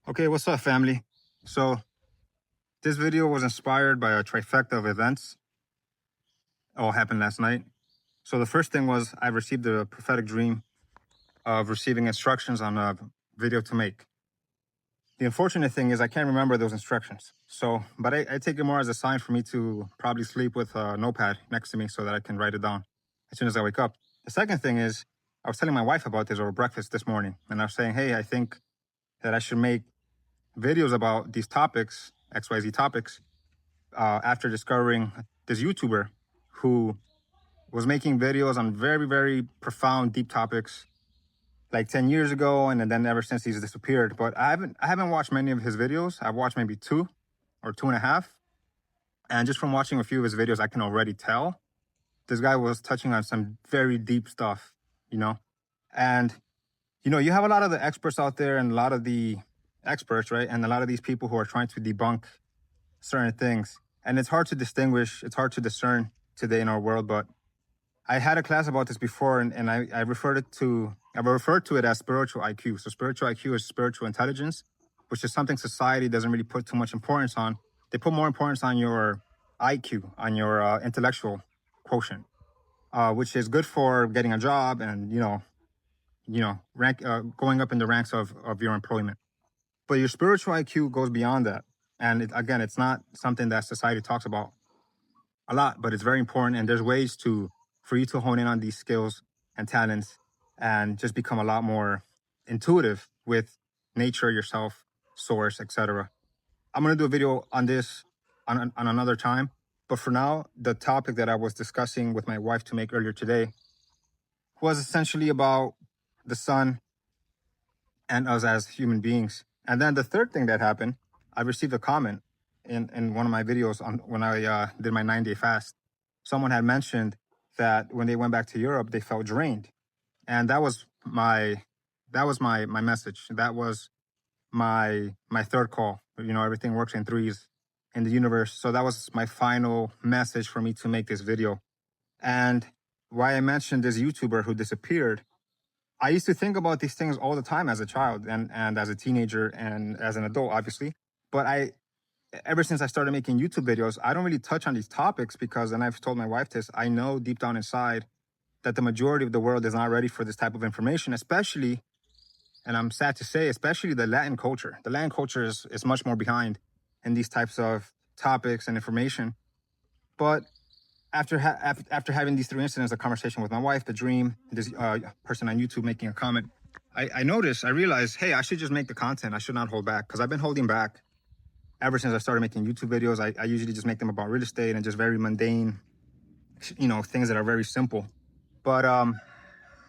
Okay, what's up, family? So this video was inspired by a trifecta of events all happened last night. So the first thing was I received a prophetic dream of receiving instructions on a video to make. The unfortunate thing is I can't remember those instructions. But I take it more as a sign for me to probably sleep with a notepad next to me so that I can write it down as soon as I wake up. The second thing is I was telling my wife about this over breakfast this morning, and I was saying, hey, I think that I should make videos about these topics, XYZ topics, after discovering this YouTuber who was making videos on very, very profound, deep topics like 10 years ago, and then ever since he's disappeared. But I haven't watched many of his videos. I've watched maybe 2 or 2.5. And just from watching a few of his videos, I can already tell this guy was touching on some very deep stuff, you know? And, you have a lot of the experts out there and a lot of the experts, right? And a lot of these people who are trying to debunk certain things. And it's hard to distinguish, it's hard to discern today in our world. But I had a class about this before, and I referred to it as spiritual IQ. So spiritual IQ is spiritual intelligence, which is something society doesn't really put too much importance on. They put more importance on your IQ, on your intellectual quotient, which is good for getting a job and going up in the ranks of your employment. But your spiritual IQ goes beyond that. And again, it's not something that society talks about a lot, but it's very important. And there's ways for you to hone in on these skills and talents and just become a lot more intuitive with nature, yourself, source, etc. I'm going to do a video on this on another time. But for now, the topic that I was discussing with my wife to make earlier today was essentially about the sun and us as human beings. And then the third thing that happened, I received a comment in one of my videos on when I did my 9-day fast. Someone had mentioned that when they went back to Europe, they felt drained. And that was my message. That was my third call. Everything works in threes in the universe. So that was my final message for me to make this video. And why I mentioned this YouTuber who disappeared, I used to think about these things all the time as a child and as a teenager and as an adult, obviously. But ever since I started making YouTube videos, I don't really touch on these topics because, and I've told my wife this, I know deep down inside that the majority of the world is not ready for this type of information, especially, and I'm sad to say, especially the Latin culture. The Latin culture is much more behind in these types of topics and information. But after having these 3 incidents, a conversation with my wife, the dream, this person on YouTube making a comment, I realized, hey, I should just make the content. I should not hold back, because I've been holding back ever since I started making YouTube videos. I usually just make them about real estate and just very mundane, things that are very simple. But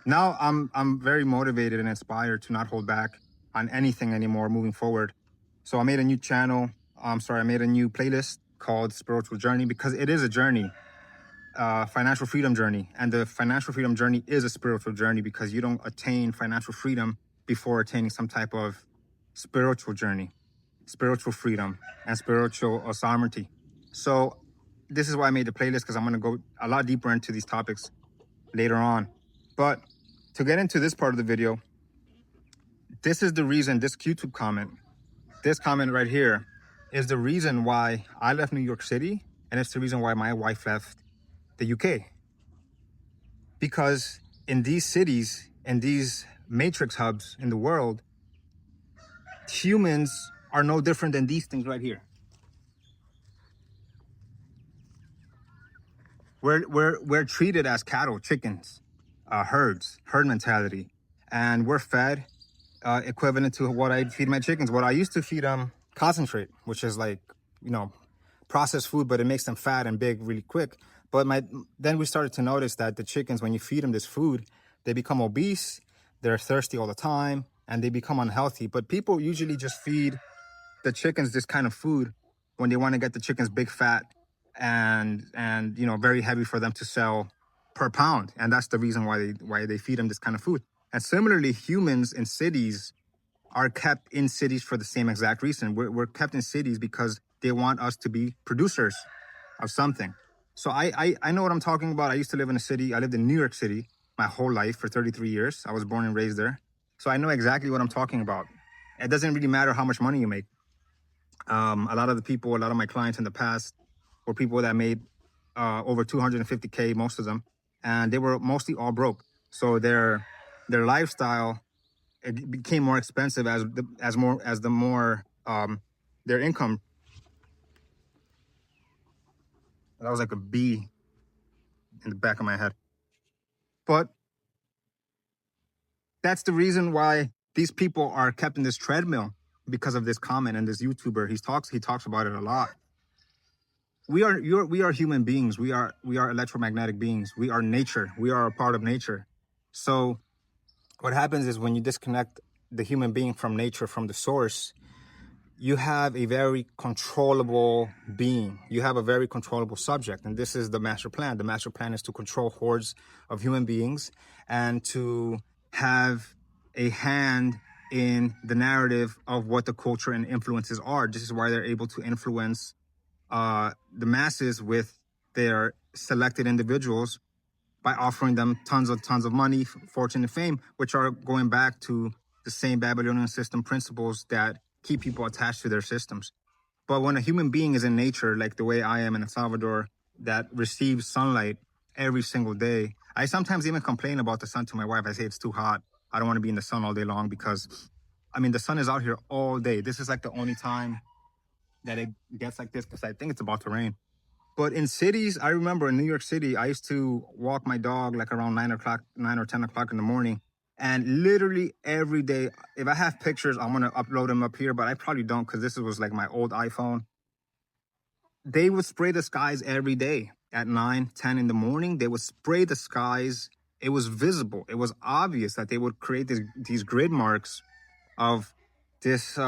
now I'm very motivated and inspired to not hold back on anything anymore moving forward. So I made a new channel. I made a new playlist called Spiritual Journey, because it is a journey, financial freedom journey. And the financial freedom journey is a spiritual journey, because you don't attain financial freedom before attaining some type of spiritual journey, spiritual freedom, and spiritual sovereignty. So this is why I made the playlist, because I'm going to go a lot deeper into these topics later on. But to get into this part of the video, this is the reason, this YouTube comment, this comment right here is the reason why I left New York City, and it's the reason why my wife left the UK. Because in these cities, in these matrix hubs in the world, humans are no different than these things right here. We're treated as cattle, chickens, herd mentality, and we're fed equivalent to what I feed my chickens. What I used to feed them, concentrate, which is like processed food, but it makes them fat and big really quick. But then we started to notice that the chickens, when you feed them this food, they become obese, they're thirsty all the time, and they become unhealthy. But people usually just feed the chickens this kind of food when they want to get the chickens big, fat, and very heavy for them to sell per pound. And that's the reason why they feed them this kind of food. And similarly, humans in cities are kept in cities for the same exact reason. We're kept in cities because they want us to be producers of something. So I know what I'm talking about. I used to live in a city. I lived in New York City my whole life for 33 years. I was born and raised there. So I know exactly what I'm talking about. It doesn't really matter how much money you make. A lot of my clients in the past were people that made over 250K, most of them, and they were mostly all broke. So their lifestyle, it became more expensive as the more their income. That was like a bee in the back of my head. But that's the reason why these people are kept in this treadmill, because of this comment. And this YouTuber, he talks about it a lot. We are human beings. We are electromagnetic beings. We are nature. We are a part of nature. So what happens is, when you disconnect the human being from nature, from the source, you have a very controllable being. You have a very controllable subject. And this is the master plan. The master plan is to control hordes of human beings and to have a hand in the narrative of what the culture and influences are. This is why they're able to influence the masses with their selected individuals by offering them tons of money, fortune, and fame, which are going back to the same Babylonian system principles that keep people attached to their systems. But when a human being is in nature, like the way I am in El Salvador, that receives sunlight every single day, I sometimes even complain about the sun to my wife. I say it's too hot. I don't want to be in the sun all day long, because, I mean, the sun is out here all day. This is like the only time that it gets like this, because I think it's about to rain. But in cities, I remember in New York City, I used to walk my dog like around 9 or 10 o'clock in the morning. And literally every day, if I have pictures, I'm going to upload them up here, but I probably don't, because this was like my old iPhone. They would spray the skies every day at 9, 10 in the morning. They would spray the skies. It was visible. It was obvious that they would create these grid marks of this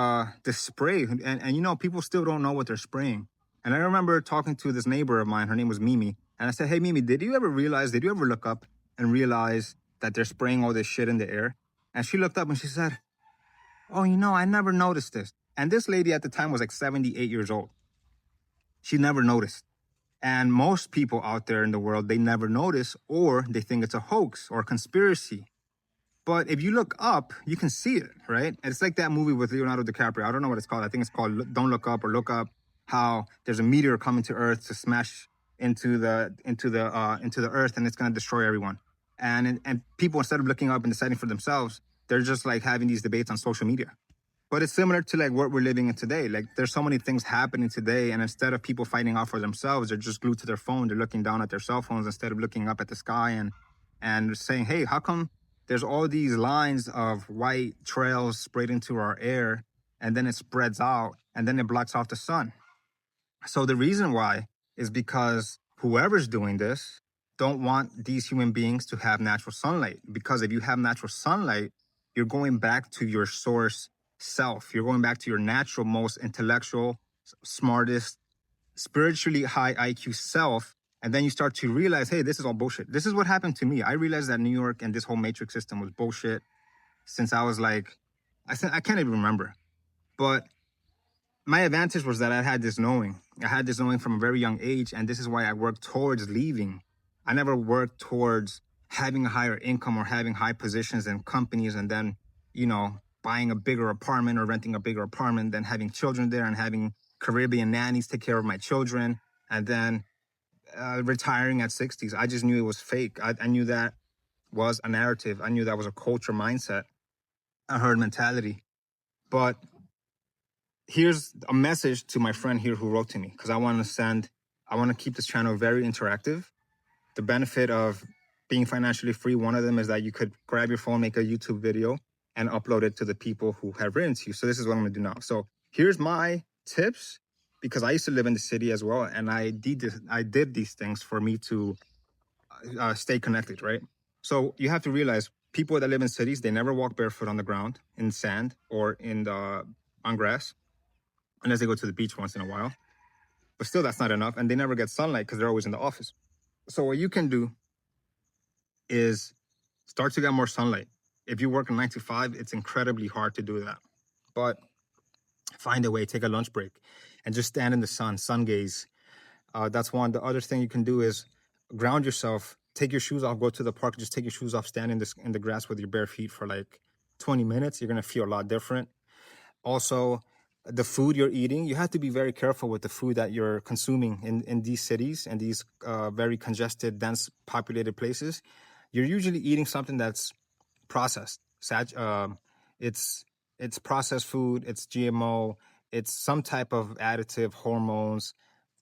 spray. And you know, people still don't know what they're spraying. And I remember talking to this neighbor of mine. Her name was Mimi. And I said, hey, Mimi, did you ever look up and realize that they're spraying all this shit in the air? And she looked up and she said, oh, you know, I never noticed this. And this lady at the time was like 78 years old. She never noticed. And most people out there in the world, they never notice, or they think it's a hoax or a conspiracy. But if you look up, you can see it, right? And it's like that movie with Leonardo DiCaprio. I don't know what it's called. I think it's called Don't Look Up, or Look Up. How there's a meteor coming to Earth to smash into the Earth, and it's going to destroy everyone. And people, instead of looking up and deciding for themselves, they're just like having these debates on social media. But it's similar to like what we're living in today. Like, there's so many things happening today, and instead of people fighting out for themselves, they're just glued to their phone. They're looking down at their cell phones instead of looking up at the sky and saying, hey, how come there's all these lines of white trails sprayed into our air, and then it spreads out, and then it blocks off the sun? So the reason why is because whoever's doing this don't want these human beings to have natural sunlight. Because if you have natural sunlight, you're going back to your source self. You're going back to your natural, most intellectual, smartest, spiritually high IQ self. And then you start to realize, hey, this is all bullshit. This is what happened to me. I realized that New York and this whole matrix system was bullshit since I was like, I can't even remember. But my advantage was that I had this knowing. I had this knowing from a very young age, and this is why I worked towards leaving. I never worked towards having a higher income or having high positions in companies and then, you know, buying a bigger apartment or renting a bigger apartment, then having children there and having Caribbean nannies take care of my children, and then retiring at 60s. I just knew it was fake. I knew that was a narrative. I knew that was a culture mindset, a herd mentality. But here's a message to my friend here who wrote to me, because I want to keep this channel very interactive. The benefit of being financially free, one of them is that you could grab your phone, make a YouTube video, and upload it to the people who have written to you. So this is what I'm going to do now. So here's my tips, because I used to live in the city as well, and I did these things for me to stay connected, right? So you have to realize, people that live in cities, they never walk barefoot on the ground, in sand, or on grass, unless they go to the beach once in a while. But still, that's not enough. And they never get sunlight because they're always in the office. So what you can do is start to get more sunlight. If you work a 9 to 5, it's incredibly hard to do that. But find a way, take a lunch break, and just stand in the sun gaze. That's one. The other thing you can do is ground yourself. Take your shoes off, go to the park, just take your shoes off, stand in the grass with your bare feet for like 20 minutes. You're going to feel a lot different. Also, the food you're eating, you have to be very careful with the food that you're consuming in these cities and these very congested, dense populated places. You're usually eating something that's processed. It's processed food, it's GMO, it's some type of additive, hormones,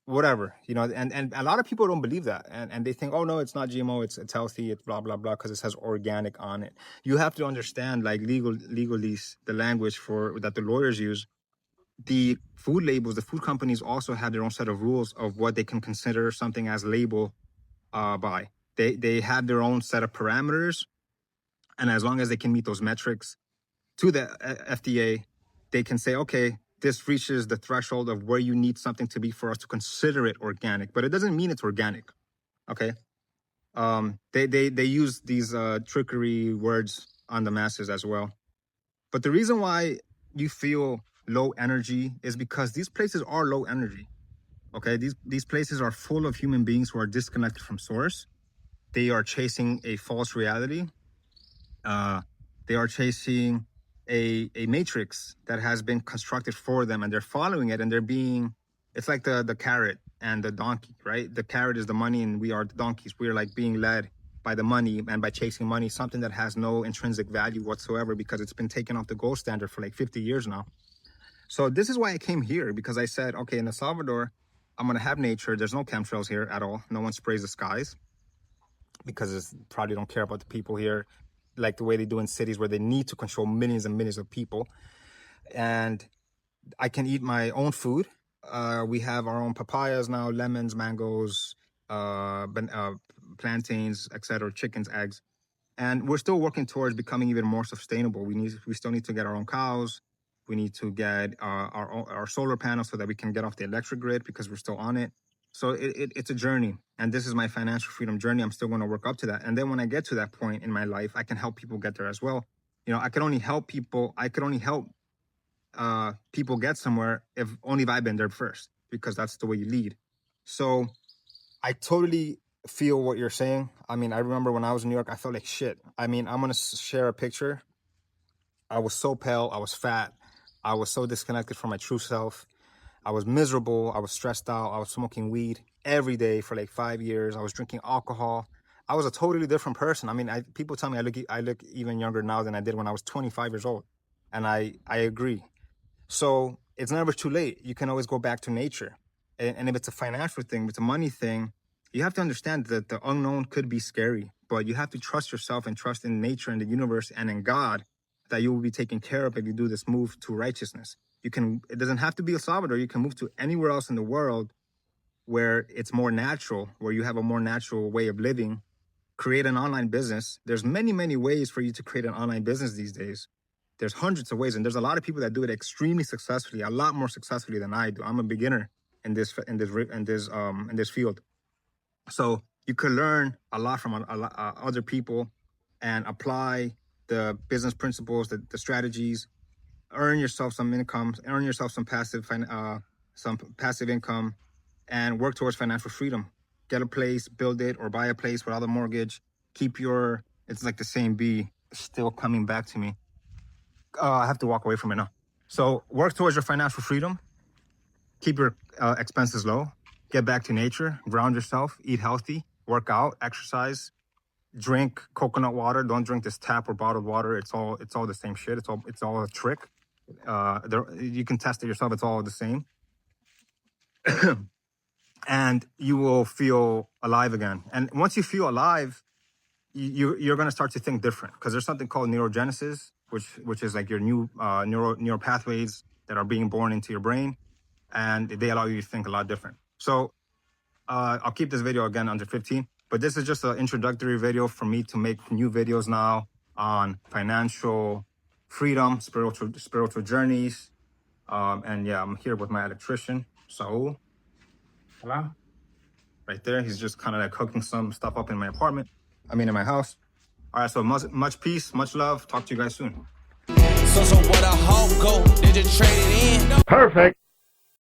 whatever, and a lot of people don't believe that, and they think, oh no, it's not GMO, it's healthy, it's blah blah blah, because it says organic on it. You have to understand, like, legalese, the language for that the lawyers use. The food labels, the food companies also have their own set of rules of what they can consider something as label by. They have their own set of parameters, and as long as they can meet those metrics to the FDA, they can say, okay, this reaches the threshold of where you need something to be for us to consider it organic, but it doesn't mean it's organic. Okay. They use these trickery words on the masses as well. But the reason why you feel low energy is because these places are low energy. Okay. These places are full of human beings who are disconnected from source. They are chasing a false reality. They are chasing a matrix that has been constructed for them, and they're following it, and it's like the carrot and the donkey, right? The carrot is the money, and we are the donkeys. We are like being led by the money and by chasing money, something that has no intrinsic value whatsoever, because it's been taken off the gold standard for like 50 years now. So this is why I came here, because I said, okay, in El Salvador, I'm going to have nature. There's no chemtrails here at all. No one sprays the skies, because it's probably don't care about the people here like the way they do in cities where they need to control millions and millions of people. And I can eat my own food. We have our own papayas now, lemons, mangoes, plantains, etc., chickens, eggs. And we're still working towards becoming even more sustainable. We still need to get our own cows. We need to get our solar panels so that we can get off the electric grid, because we're still on it. So it's a journey, and this is my financial freedom journey. I'm still going to work up to that. And then when I get to that point in my life, I can help people get there as well. I can only help people. I could only help people get somewhere if I've been there first, because that's the way you lead. So I totally feel what you're saying. I mean, I remember when I was in New York, I felt like shit. I mean, I'm going to share a picture. I was so pale. I was fat. I was so disconnected from my true self. I was miserable. I was stressed out. I was smoking weed every day for like 5 years. I was drinking alcohol. I was a totally different person. I mean, people tell me I look even younger now than I did when I was 25 years old. And I agree. So it's never too late. You can always go back to nature. And if it's a financial thing, if it's a money thing, you have to understand that the unknown could be scary. But you have to trust yourself and trust in nature and the universe and in God that you will be taken care of if you do this move to righteousness. It doesn't have to be El Salvador. You can move to anywhere else in the world where it's more natural, where you have a more natural way of living. Create an online business. There's many, many ways for you to create an online business these days. There's hundreds of ways, and there's a lot of people that do it extremely successfully, a lot more successfully than I do. I'm a beginner in this field. So you could learn a lot from other people and apply the business principles, the strategies. Earn yourself some income, earn yourself some passive income, and work towards financial freedom. Get a place, build it, or buy a place without a mortgage. It's like the same bee still coming back to me. I have to walk away from it now. So work towards your financial freedom. Keep your expenses low. Get back to nature, ground yourself, eat healthy, work out, exercise, drink coconut water. Don't drink this tap or bottled water. It's all the same shit. It's all a trick. You can test it yourself. It's all the same. And you will feel alive again. And once you feel alive, you're going to start to think different, because there's something called neurogenesis, which is like your new neural pathways that are being born into your brain, and they allow you to think a lot different. So I'll keep this video again under 15, but this is just an introductory video for me to make new videos now on financial freedom, spiritual journeys. And yeah, I'm here with my electrician, Saul. Hello. Right there. He's just kind of like hooking some stuff up in my in my house. All right, so much peace, much love. Talk to you guys soon. So what a hoe go, they just trade it in. Perfect.